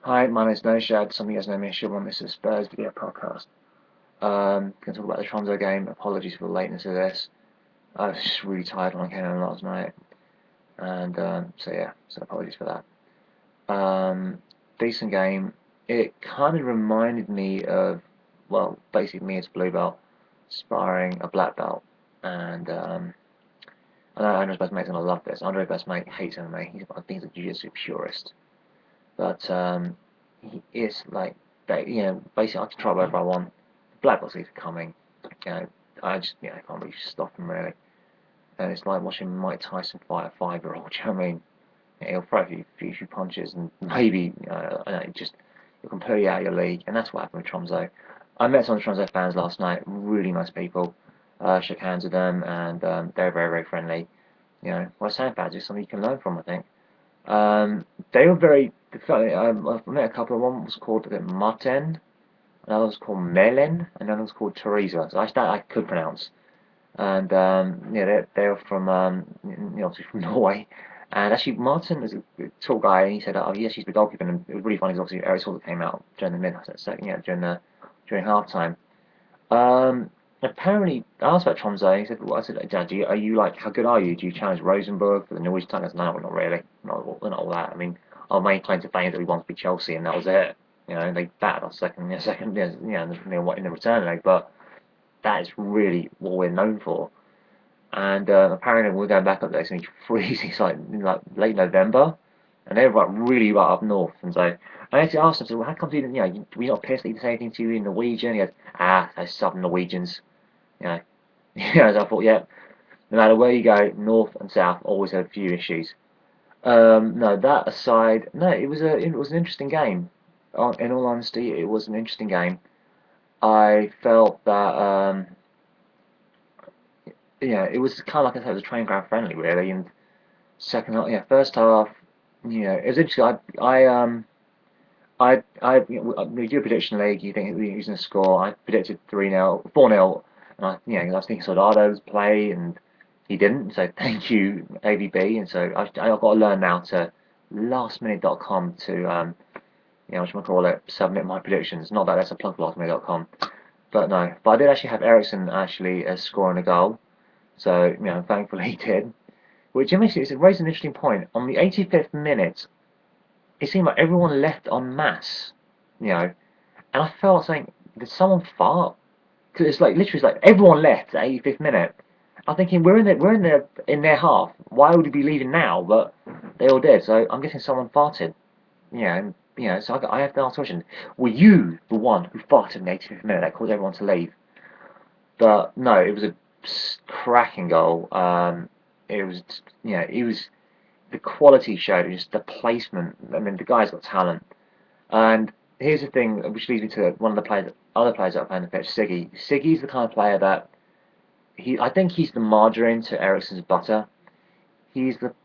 Hi, my name is No Shad. Some of you guys know me as Shub on this is Spurs video podcast. Gonna talk about the Tromso game. Apologies for the lateness of this. I was just really tired when I came home last night, and so yeah, so apologies for that. Decent game. It kind of reminded me of, well, basically me as a blue belt, sparring a black belt, and I know Andre's best mate's gonna love this. Andre's best mate hates MMA. I think he's a jiu-jitsu purist. But it's like, basically I can try whatever I want. Black Box Leagues are coming. You know, I just, I can't really stop them really. And it's like watching Mike Tyson fight a 5-year-old. Do you know what I mean? He'll throw a few punches and maybe, I don't know, just you're completely out of your league. And that's what happened with Tromso. I met some of the Tromso fans last night. Really nice people. Shook hands with them, and they're very, very friendly. West Ham fans is something you can learn from, I think. They were very. I've met a couple of them. One was called Martin, another was called Melin, and another was called Teresa. So I could pronounce. And yeah, they're from obviously from Norway. And actually, Martin is a tall guy, and he said, "Oh, yes, he's the goalkeeper." And it was really funny because obviously Eriksen came out during the mid second, during half time. Apparently, I asked about Tromso. He said, "Well, I said, Dad, are you like, how good are you? Do you challenge Rosenborg for the Norwegian title?" I said, "No, we're not really. We're not all that. I mean, our main claim to fame is that we once beat Chelsea, and that was it. They battered us in the return leg, but that is really what we're known for. And apparently, we're going back up there. It's going to be freezing. It's like late November, and they're like really right up north. And so I actually asked him, so, well, how come you didn't, were you not pissed that he didn't say anything to you in Norwegian? He goes, those Southern Norwegians. You know, so I thought, yeah, no matter where you go, north and south always have a few issues. No, that aside, no, it was an interesting game. In all honesty, it was an interesting game. I felt that it was kind of like I said, it was train ground friendly really. And second half, first half, it was interesting. We do a prediction league. You think we're using a score? I predicted 3-0, 4-0, and I was thinking Soldado's play, and he didn't. So thank you, AVB. And so I've got to learn now to lastminute.com to what you call it, submit my predictions. Not that that's a plug for lastminute.com, but no. But I did actually have Eriksen actually scoring a goal. So thankfully he did. Which actually raised an interesting point. On the 85th minute, it seemed like everyone left en masse, and I felt saying, did someone fart? Because it's like literally, it's like everyone left at 85th minute. I'm thinking we're in their half. Why would we be leaving now? But they all did. So I'm guessing someone farted. So I have to ask the question: were you the one who farted in the 85th minute that caused everyone to leave? But no, it was a cracking goal. It was, it was the quality showed. It was just the placement. I mean, the guy's got talent. And here's the thing, which leads me to one of the other players that I playing the pitch, Siggy. Siggy's the kind of player that I think he's the margarine to Eriksen's butter. He's the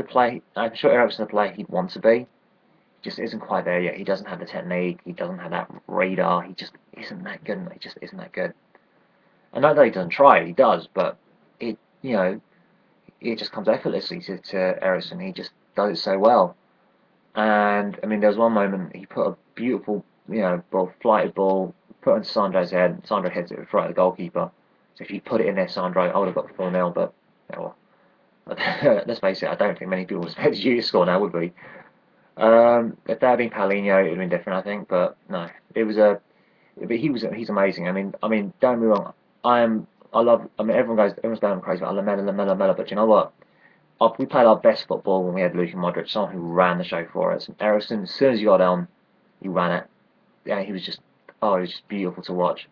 player. I'm sure Eriksen's the player he'd want to be. He just isn't quite there yet. He doesn't have the technique. He doesn't have that radar. He just isn't that good. He just isn't that good. I know that he doesn't try. He does, but it you know it just comes effortlessly to Eriksen. He just does it so well. And I mean, there was one moment he put a beautiful, flighted ball, put it on Sandro's head. Sandro heads it in front of the goalkeeper. So if you put it in there, Sandro, I would have got the 4-0. But well, let's face it, I don't think many people expected you to score now, would we? If that had been Paulinho, it would have been different, I think. But no, it was a. But he's amazing. I mean, don't get me wrong. Everyone's going crazy about Lamela, Lamela, Lamela. But you know what? We played our best football when we had Luka Modric, someone who ran the show for us. And Eriksen, as soon as he got on, he ran it. Yeah, it was just beautiful to watch.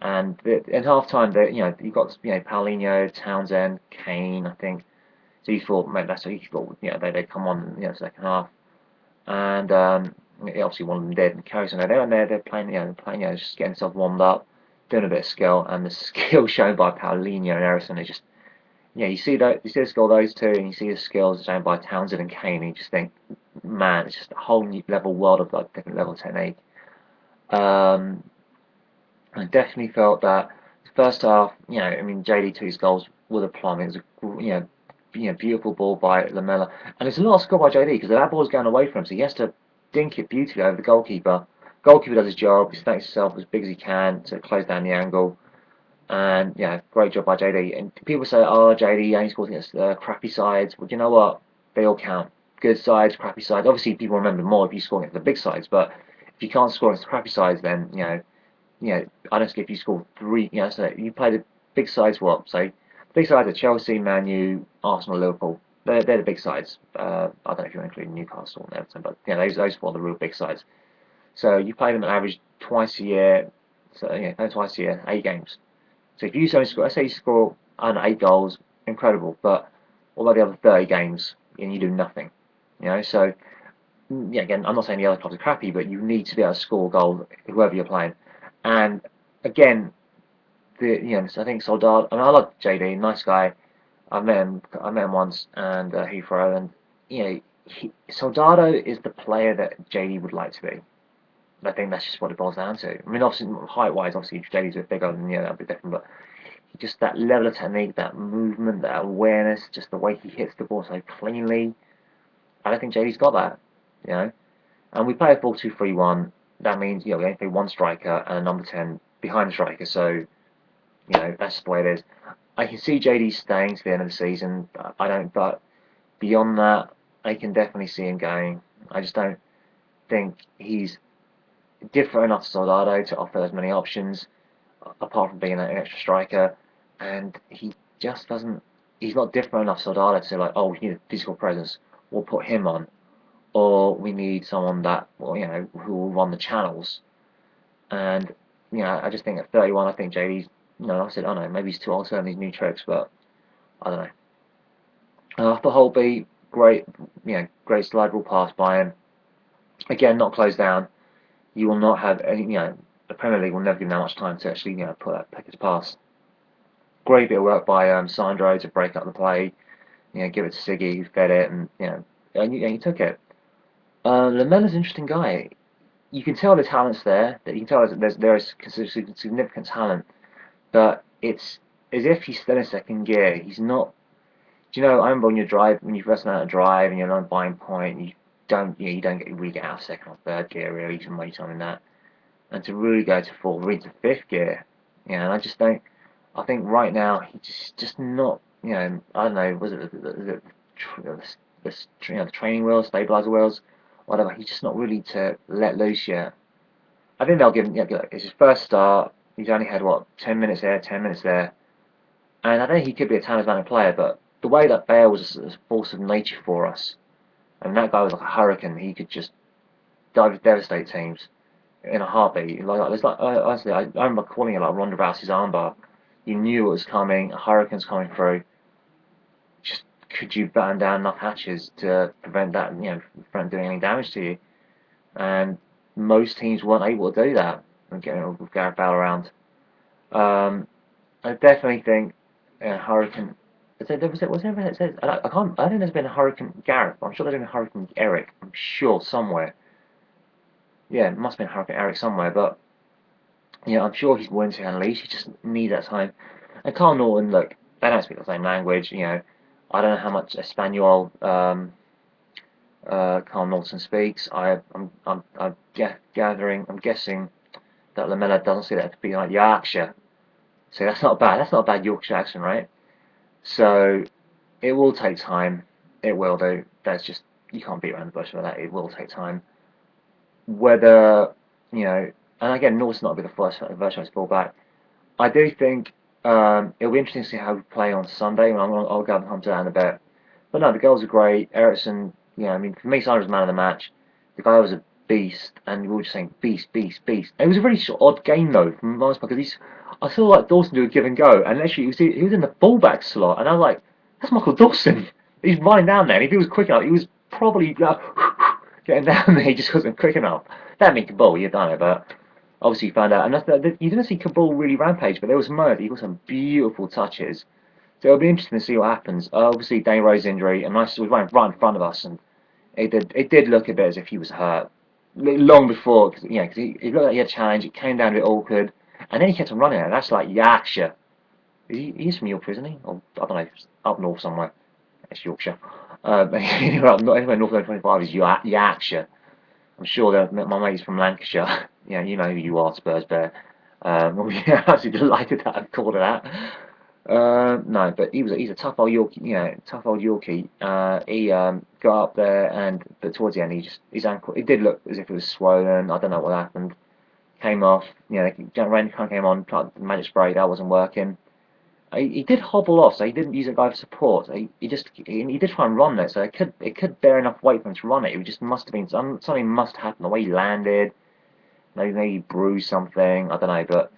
And at half time, you got Paulinho, Townsend, Kane, I think. So you thought, maybe that's what you thought. They come on, second half, and obviously one of them did. And Carrison, they're in there, they're playing, just getting themselves warmed up, doing a bit of skill, and the skill shown by Paulinho and Eriksen is just you see the skill of those two, and you see the skills shown by Townsend and Kane, and you just think, man, it's just a whole new level world of like different level of technique. Um, I definitely felt that the first half, I mean, JD2's goals were the plum. It was beautiful ball by Lamela, and it's a lot of skill by JD because that ball's going away from him, so he has to dink it beautifully over the goalkeeper. Goalkeeper does his job. He makes himself as big as he can to close down the angle. And yeah, great job by JD. And people say, oh, JD only scores against crappy sides. Well, do you know what? They all count. Good sides, crappy sides. Obviously, people remember more if you score against the big sides. But if you can't score against the crappy sides, then I don't care if you score three. So you play the big sides. What? So big sides are Chelsea, Man U, Arsenal, Liverpool. They're the big sides. I don't know if you're including Newcastle and Everton, but those four are the real big sides. So you play them on average twice a year. So twice a year, 8 games. So if you only score, let's say you score, I don't know, 8 goals, incredible. But what about the other 30 games and you do nothing? So yeah, again, I'm not saying the other clubs are crappy, but you need to be able to score goals whoever you're playing. And again, so I think Soldado. I like JD, nice guy. I met him once, and Heathrow, and Soldado is the player that JD would like to be. I think that's just what it boils down to. I mean, obviously, height-wise, obviously, JD's a bit bigger, and that'd be different. But just that level of technique, that movement, that awareness, just the way he hits the ball so cleanly. I don't think JD's got that. And we play a 4-2-3-1. That means we only play one striker and a number 10 behind the striker. So that's the way it is. I can see JD staying to the end of the season. I don't, but beyond that, I can definitely see him going. I just don't think he's different enough to Soldado to offer as many options, apart from being an extra striker. And he just doesn't. He's not different enough to Soldado to say like, oh, we need a physical presence. We'll put him on, or we need someone that who will run the channels. And I just think at 31, I think JD's. I said, I don't know, maybe he's too old to learn these new tricks, but I don't know. After Holtby, great, great slide rule pass by him. Again, not closed down. You will not have any, the Premier League will never give him that much time to actually, put that package pass. Great bit of work by Sandro to break up the play, give it to Siggy, who fed it, and he took it. Lamela's an interesting guy. You can tell the talent's there. That you can tell there is significant talent. But it's as if he's still in second gear. He's not. I remember when you first learn how to drive and you're on a buying point, you don't really get out of second or third gear really, to make something like that. And to really go to fourth, really to fifth gear, and I just don't. I think right now he's just not. I don't know. Was it the training wheels, stabilizer wheels, whatever? He's just not really to let loose yet. I think they'll give him. It's his first start. He's only had 10 minutes there, 10 minutes there, and I think he could be a talismanic player. But the way that Bale was a force of nature for us, and that guy was like a hurricane. He could just devastate teams in a heartbeat. Honestly, I remember calling it like Ronda Rousey's armbar. You knew it was coming. A hurricane's coming through. Just could you batten down enough hatches to prevent that? Prevent doing any damage to you? And most teams weren't able to do that. With Gareth Bale around, I definitely think Hurricane. Was there ever it says? I can't. I think there's been a Hurricane Gareth. I'm sure there's been a Hurricane Eric. I'm sure somewhere. Yeah, it must have been Hurricane Eric somewhere. But I'm sure he's willing to unleash. He just needs that time. And Carl Norton, look, they don't speak the same language. I don't know how much Espanol Carl Norton speaks. I'm gathering. I'm guessing that Lamela doesn't see that to be like Yorkshire. So that's not bad. That's not a bad Yorkshire accent, right? So it will take time. It will do. That's just, you can't beat around the bush with that. It will take time. Whether and again, North's not be the first version ball back. I do think it'll be interesting to see how we play on Sunday. I'll go and come to that in a bit. But no, the goals are great. Eriksen, I mean, for me, Sandra's man of the match. The guy was a beast, and we were just saying beast, beast, beast. And it was a really odd game though from Mars because I saw like Dawson do a give and go, and actually he was in the fullback slot, and I was like, that's Michael Dawson. He's running down there, and if he was quick enough, he was probably getting down there. He just wasn't quick enough. That mean Kabul, you've done it, but obviously you found out, and you didn't see Kabul really rampage, but there was moments he got some beautiful touches. So it'll be interesting to see what happens. Obviously, Danny Rose's injury, and nice was right in front of us, and it did look a bit as if he was hurt long before, because he looked like he had a challenge. It came down a bit awkward, and then he kept on running. And that's like Yorkshire. He's from Yorkshire, isn't he? Or I don't know, up north somewhere. It's Yorkshire. Anywhere north of 25 is Yorkshire. I'm sure that my mates from Lancashire, yeah, you know who you are, Spurs Bear, will be absolutely delighted that I've called it out. No, but he's a tough old Yorkie, tough old Yorkie. He got up there, but towards the end, his ankle, it did look as if it was swollen. I don't know what happened. Came off, rain kind of came on, tried the magic spray, that wasn't working. He did hobble off, so he didn't use a guy for support. He did try and run there, so it could bear enough weight for him to run it. It just must have been something must happen. The way he landed, maybe he bruised something. I don't know, but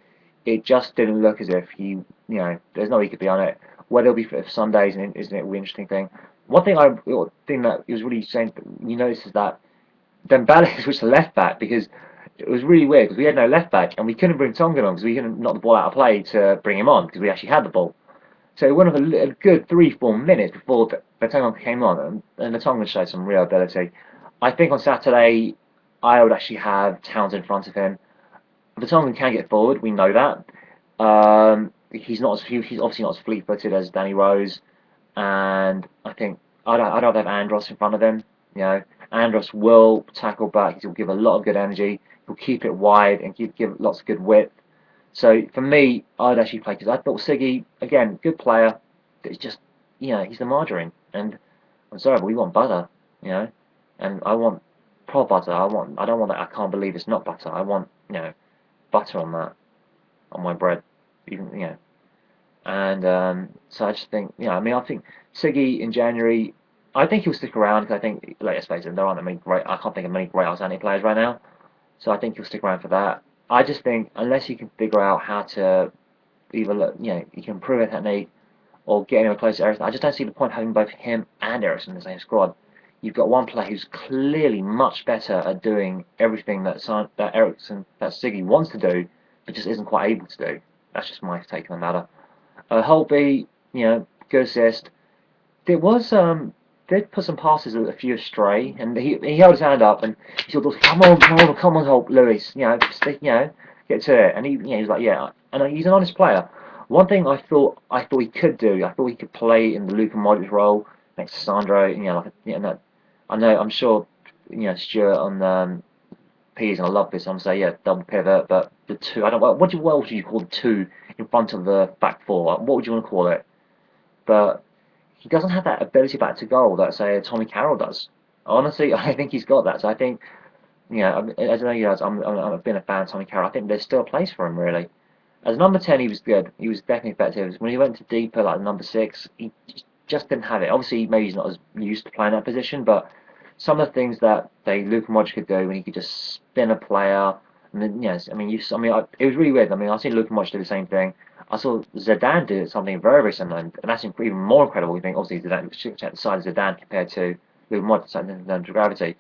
it just didn't look as if there's no way he could be on it. Whether it'll be for Sundays, and isn't it an interesting thing? One thing that he was really saying, you notice, is that Dembele switched to left back because it was really weird because we had no left back and we couldn't bring Tongan on because we couldn't knock the ball out of play to bring him on because we actually had the ball. So it went on a good 3-4 minutes before the Tongan came on, and the Tongan showed some real ability. I think on Saturday I would actually have Towns in front of him. Vertonghen can get forward, we know that. He's obviously not as fleet-footed as Danny Rose, and I think I'd rather have Andros in front of him. Andros will tackle back. He'll give a lot of good energy. He'll keep it wide and give lots of good width. So for me, I'd actually play, because I thought Siggy, again, good player. It's just, he's the margarine, and I'm sorry, but we want butter, and I want proper butter. I don't want that. I can't believe it's not butter. I want, butter on that, on my bread, even, And so I just think, I think Siggy in January, I think he'll stick around because I think, let's face it, there aren't many great. I can't think of many great outstanding players right now, so I think he'll stick around for that. I just think unless you can figure out how to either you can improve a technique or get anyone close to Eriksen, I just don't see the point having both him and Eriksen in the same squad. You've got one player who's clearly much better at doing everything that Siggy wants to do, but just isn't quite able to do. That's just my take on the matter. Holtby, good assist. There was did put some passes a few astray, and he held his hand up and he sort of, come on, Holt, Lewis, get to it. And he was like, yeah, and he's an honest player. One thing I thought he could do, I thought he could play in the Luka Modric role next to Sandro. I'm sure, Stuart on P is gonna love this. I'm gonna say, yeah, double pivot, but the two, I don't. What would you call the two in front of the back four? What would you want to call it? But he doesn't have that ability back to goal that, say, Tommy Carroll does. Honestly, I think he's got that. So I think, as I know you guys, I've been a fan of Tommy Carroll. I think there's still a place for him, really. As number 10, he was good. He was definitely effective. When he went to deeper, like number 6, he just didn't have it. Obviously, maybe he's not as used to playing that position, but some of the things that Luka Modric could do when he could just spin a player, and then, it was really weird. I've seen Luka Modric do the same thing. I saw Zidane do something very, very similar, and that's even more incredible. You think, obviously, Zidane, check the size of Zidane compared to Luka Modric, the gravity.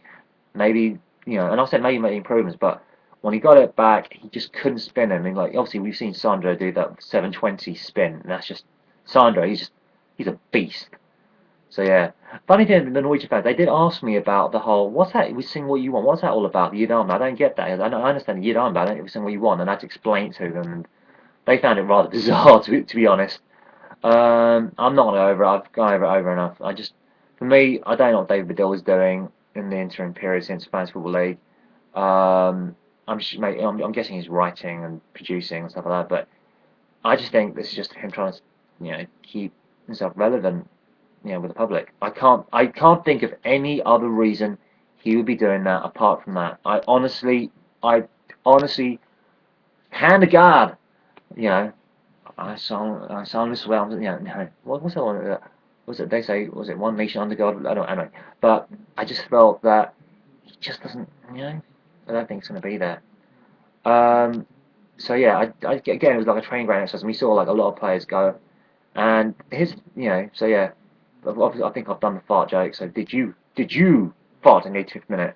Maybe, and I said maybe make improvements, but when he got it back, he just couldn't spin it. Obviously, we've seen Sandro do that 720 spin, and that's just Sandro. He's a beast. So yeah, funny thing, the Norwegian fans, they did ask me about the whole, what's that, we sing what you want, what's that all about, the Yid I don't get that. I understand the Yid I don't we sing what you want, and I had to explain it to them, and they found it rather bizarre, to be honest. I'm not going to go over it, I've gone over enough. For me, I don't know what David Baddiel is doing in the interim period since Fantasy Football League. I'm guessing he's writing and producing and stuff like that, but I just think this is just him trying to, keep himself relevant, with the public. I can't think of any other reason he would be doing that apart from that. I honestly, hand to God, I sound this well. What's that one? Was it, they say, was it one nation under God? I don't know. But I just felt that he just doesn't, I don't think it's going to be there. So yeah, again, it was like a training ground exercise, and we saw like a lot of players go, and so yeah. I think I've done the fart joke. So did you fart in the 85th minute?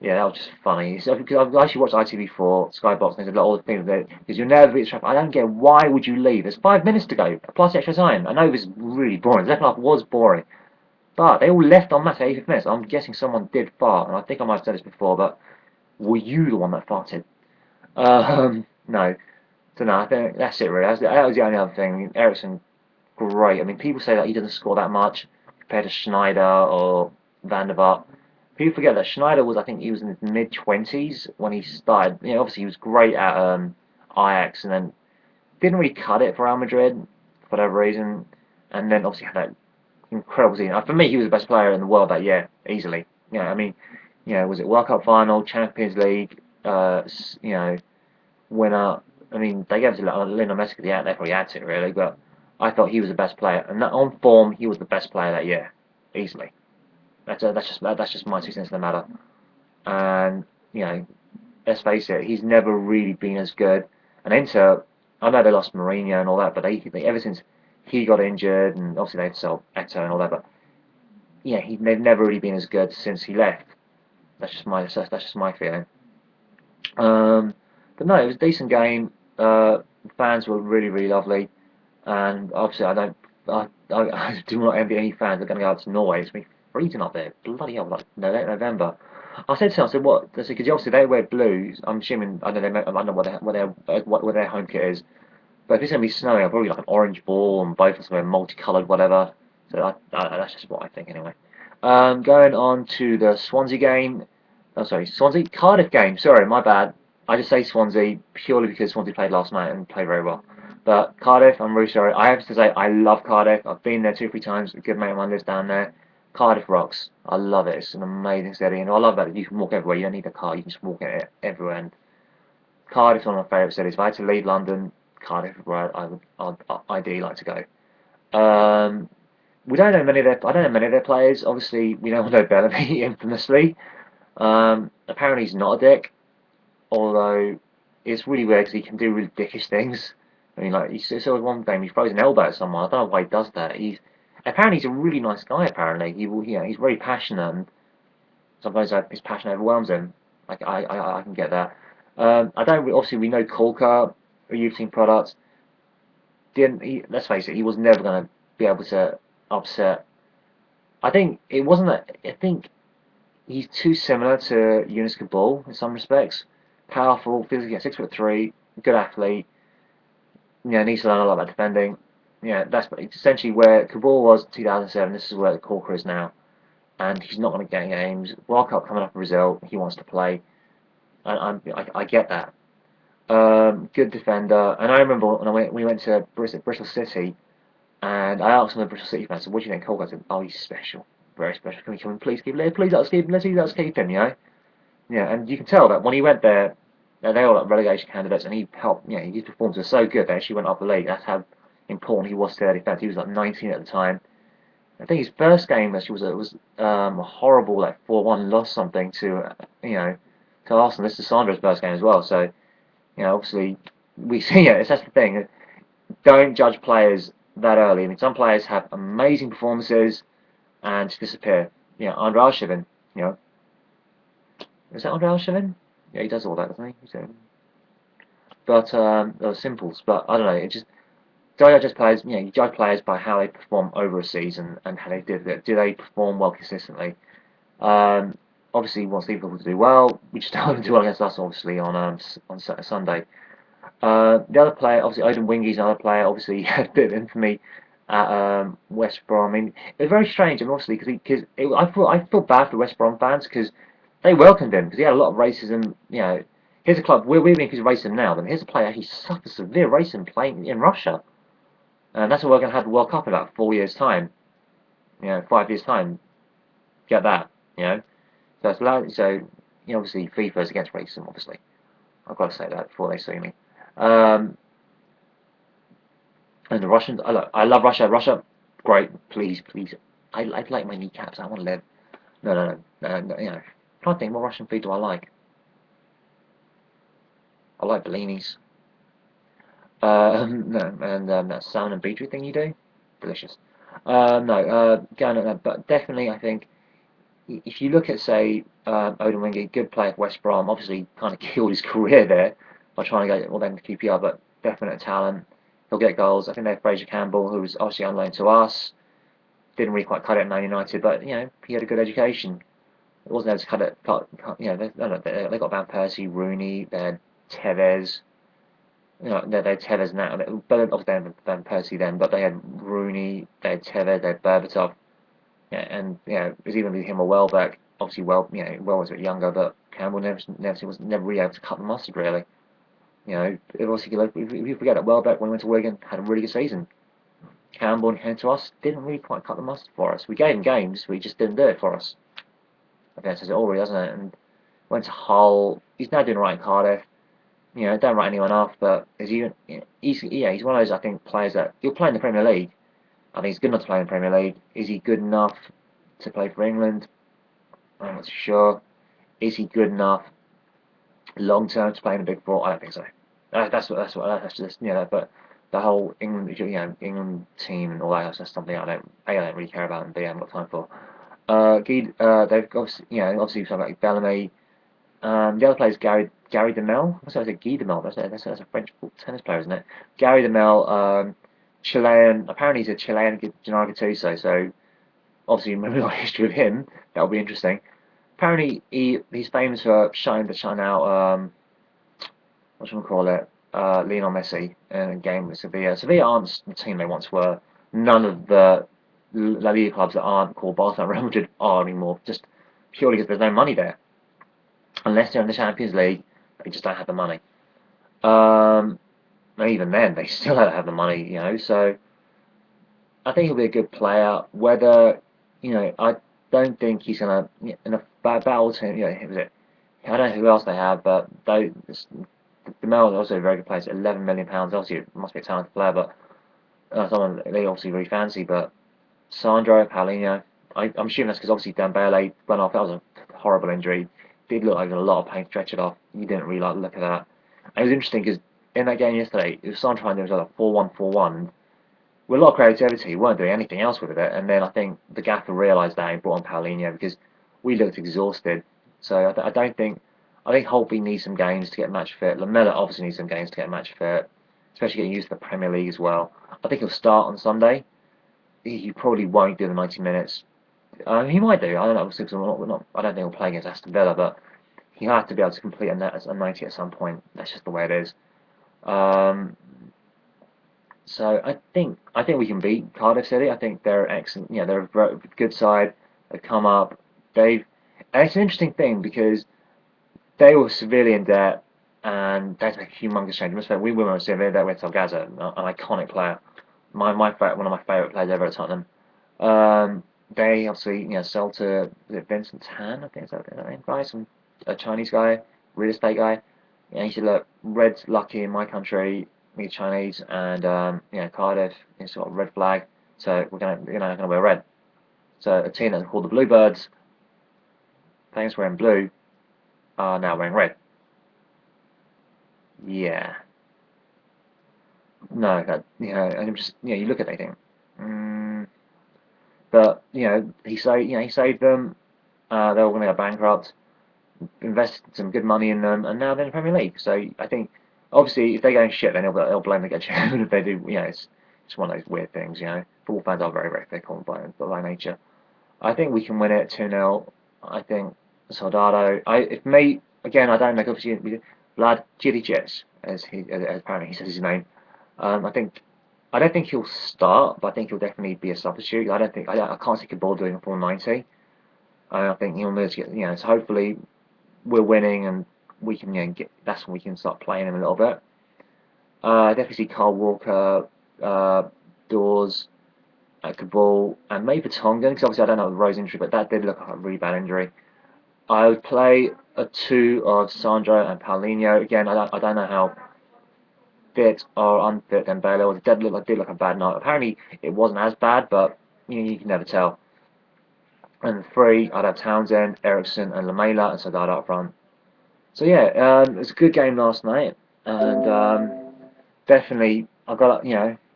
Yeah, that was just funny. So, because I've actually watched ITV4, Skybox, and there's a lot of people there, because you'll never be trapped. I don't get, why would you leave? There's 5 minutes to go, plus extra time. I know it was really boring. The second half was boring. But they all left on match at 85th minutes. I'm guessing someone did fart, and I think I might have said this before, but were you the one that farted? No. So no, I think that's it really. That was the only other thing. Eriksen, great. People say that he doesn't score that much compared to Schneider or Van der Vaart. People forget that Schneider was, I think he was in his mid-20s when he started. Obviously he was great at Ajax, and then didn't really cut it for Real Madrid for whatever reason, and then obviously had that incredible season. For me, he was the best player in the world that year, easily. I mean, was it World Cup final, Champions League, winner? I mean, they gave it to Lionel Messi because they probably had to, really, but I thought he was the best player, and on form, he was the best player that year, easily. That's just my 2 cents in the matter. And let's face it, he's never really been as good. And Inter, I know they lost Mourinho and all that, but they ever since he got injured, and obviously they had to sell Eto'o and all that, but they've never really been as good since he left. That's just my feeling. Um, but no, it was a decent game. Fans were really, really lovely, and obviously I do not envy any fans that are going to go out to Norway. It's been freezing up there. Bloody hell, like November. I said to him, I said, what? Because obviously they wear blues. I'm assuming I don't know what their home kit is. But if it's going to be snowing, I'll probably like an orange ball and both of them are multicoloured, whatever. So that's just what I think anyway. Going on to the Swansea game. Oh, sorry, Swansea Cardiff game. Sorry, my bad. I just say Swansea purely because Swansea played last night and played very well. But Cardiff, I'm really sorry. I have to say I love Cardiff. I've been there 2 or 3 times. A good mate of mine lives down there. Cardiff rocks. I love it. It's an amazing city, and I love that you can walk everywhere. You don't need a car. You can just walk it everywhere. And Cardiff's one of my favourite cities. If I had to leave London, Cardiff is where I'd ideally like to go. We don't know many of their. I don't know many of their players. Obviously, we don't know Bellamy infamously. Apparently, he's not a dick, although it's really weird because he can do really dickish things. I mean, like he saw one game he throws an elbow at someone. I don't know why he does that. He's a really nice guy. Apparently, he's very passionate, and sometimes his passion overwhelms him. I can get that. I don't obviously we know Corker, a youth team product. Let's face it, he was never going to be able to upset. I think it wasn't that. I think he's too similar to Yunus Kabul in some respects. Powerful, physically 6'3", good athlete. Needs to learn a lot about defending. That's essentially where Kabul was in 2007. This is where Corker is now, and he's not going to get games. World Cup coming up in Brazil. He wants to play. I get that. Good defender. And I remember when we went to Bristol City, and I asked some of the Bristol City fans, so what do you think of Corker? I said, oh, he's special. Very special. Can we come and please let us keep him, and you can tell that when he went there, they were like relegation candidates, and he helped. His performances were so good they actually went up the league. That's how important he was to their defence. He was like 19 at the time. I think his first game actually was a horrible like 4-1 loss something to Arsenal. This is Sandra's first game as well. So obviously we see it. That's the thing. Don't judge players that early. I mean, some players have amazing performances and disappear. Andre Arshavin, is that Andre Arshavin? Yeah, he does all that, doesn't he? But those simples. But I don't know. It just don't judge players. You judge players by how they perform over a season and how they did it. Do they perform well consistently? Obviously, he wants Liverpool to do well. We just don't want them to do well against us, obviously, on Sunday. The other player, obviously, Odin Wingy's another player. Obviously, he had a bit of infamy at West Brom. I mean, it was very strange, and obviously, because I feel bad for West Brom fans because they welcomed him because he had a lot of racism. Here's a club we're think he's racist now, but here's a player he suffered severe racism playing in Russia, and that's what we're going to have the World Cup in about 4 years' time. 5 years' time. Get that? So it's allowed. So obviously, FIFA is against racism. Obviously, I've got to say that before they sue me. And the Russians, I love Russia. Russia, great. Please. I'd like my kneecaps. I want to live. No. I'm trying to think, what Russian food do I like? I like bellinis. No, and that salmon and beetroot thing you do, delicious. Going on that, but definitely I think if you look at say Odin Wingy, good player at West Brom, obviously kind of killed his career there by trying to get them to QPR, but definite talent. He'll get goals. I think they have Fraser Campbell, who was obviously on loan to us. Didn't really quite cut it at Man United, but he had a good education. It wasn't able to they got Van Persie, Rooney, they had Tevez. They had Tevez now, but obviously they had Van Persie then, but they had Rooney, they had Tevez, they had Berbatov, and it was even with him or Welbeck. obviously well was a bit younger, but Campbell was never really able to cut the mustard really. Obviously, if you forget that Welbeck when he went to Wigan had a really good season. Campbell came to us, didn't really quite cut the mustard for us. We gave him games, but he just didn't do it for us. I think that says it all, really, doesn't it? And went to Hull. He's now doing right in Cardiff. Don't write anyone off, but he's one of those I think players that he'll play in the Premier League. I think he's good enough to play in the Premier League. Is he good enough to play for England? I'm not sure. Is he good enough long term to play in the Big Four? I don't think so. That's just But the whole England team and all that, that's something I don't really care about, and B, I haven't got time for. They've obviously something like Bellamy. The other player is Gary Demel. I said Guy Demel. That's a French tennis player, isn't it? Gary Demel, Chilean. Apparently he's a Chilean Gennaro Gattuso. So obviously, maybe a history of him. That'll be interesting. Apparently he's famous for shine out. What should we call it? Lionel Messi in a game with Sevilla. Sevilla aren't the team they once were. None of the La Liga clubs that aren't called Barcelona Real Madrid are anymore. Just purely because there's no money there. Unless they're in the Champions League, they just don't have the money. And even then, they still don't have the money. So I think he'll be a good player. Whether I don't think he's gonna in a battle team. Who was it? I don't know who else they have, but the Mel is also a very good player. It's £11 million. Obviously, it must be a talented player, but someone they obviously really fancy. But Sandro, Paulinho, I'm assuming that's because obviously Dembele went off. That was a horrible injury. Did look like a lot of pain to stretch it off. You didn't really like the look of that. And it was interesting because in that game yesterday, it was Sandro and there was like a 4-1, 4-1. With a lot of creativity, we weren't doing anything else with it. And then I think the gaffer realised that and brought on Paulinho because we looked exhausted. So I don't think. I think Holtby needs some games to get match fit. Lamela obviously needs some games to get match fit, especially getting used to the Premier League as well. I think he'll start on Sunday. He probably won't do the 90 minutes. He might do. I don't know. I don't think he'll play against Aston Villa, but he'll have to be able to complete a 90 at some point. That's just the way it is. So I think we can beat Cardiff City. I think they're excellent. They're a good side. They've come up. And it's an interesting thing because they were severely in debt, and that's a humongous change. We were severely in debt with Gaza, an iconic player. One of my favourite players ever at Tottenham. They obviously sold to Vincent Tan, I think is that name, guy, a Chinese guy, real estate guy. He said, look, red's lucky in my country, me Chinese, and Cardiff is sort of red flag, so we're gonna wear red. So a team that's called the Bluebirds, thanks wearing blue, are now wearing red. Yeah. No, and just you look at it, and think, but he saved them. They were going to go bankrupt. Invested some good money in them, and now they're in the Premier League. So I think, obviously, if they go shit, then they'll blame the chairman if they do. It's one of those weird things. Football fans are very, very fickle by nature. I think we can win it 2-0. I think Soldado. If me again, I don't know. Obviously, Vlad Jiric, as apparently he says his name. I don't think he'll start, but I think he'll definitely be a substitute. I can't see Cabal doing a full 90. I think he'll need to get So hopefully we're winning and we can get. That's when we can start playing him a little bit. I definitely see Carl Walker, Dawes, Cabal, and maybe Tongan because obviously I don't know the Rose injury, but that did look like a really bad injury. I would play a 2 of Sandro and Paulinho again. I don't know how fit or unfit Dembele was. It did look a bad night. Apparently it wasn't as bad, but you can never tell. And 3, I'd have Townsend, Eriksen, and Lamela, and Sadad up front. So yeah, it was a good game last night, and definitely I got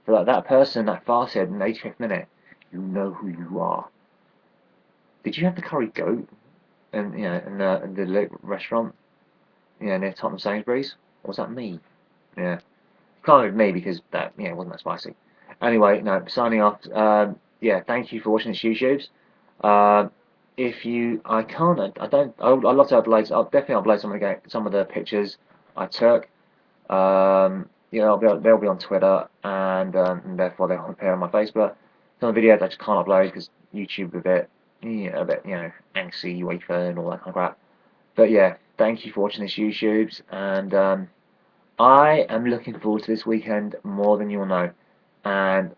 for that person that farted in the 85th minute. You know who you are. Did you have the curry goat in the restaurant near Tottenham Sainsbury's? Or was that me? Yeah. Can't be me because that it wasn't that spicy. Anyway, no, signing off. Yeah, thank you for watching this YouTubes. If you, I can't, I don't, I'd love to upload. I'll definitely upload some of the pictures I took. They'll be on Twitter and therefore they'll appear on my Facebook. Some of the videos I just can't upload because YouTube a bit a bit, angsty UEFA and all that kind of crap. But yeah, thank you for watching this YouTubes, and I am looking forward to this weekend more than you'll know, and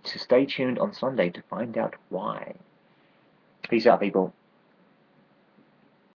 to stay tuned on Sunday to find out why. Peace out, people.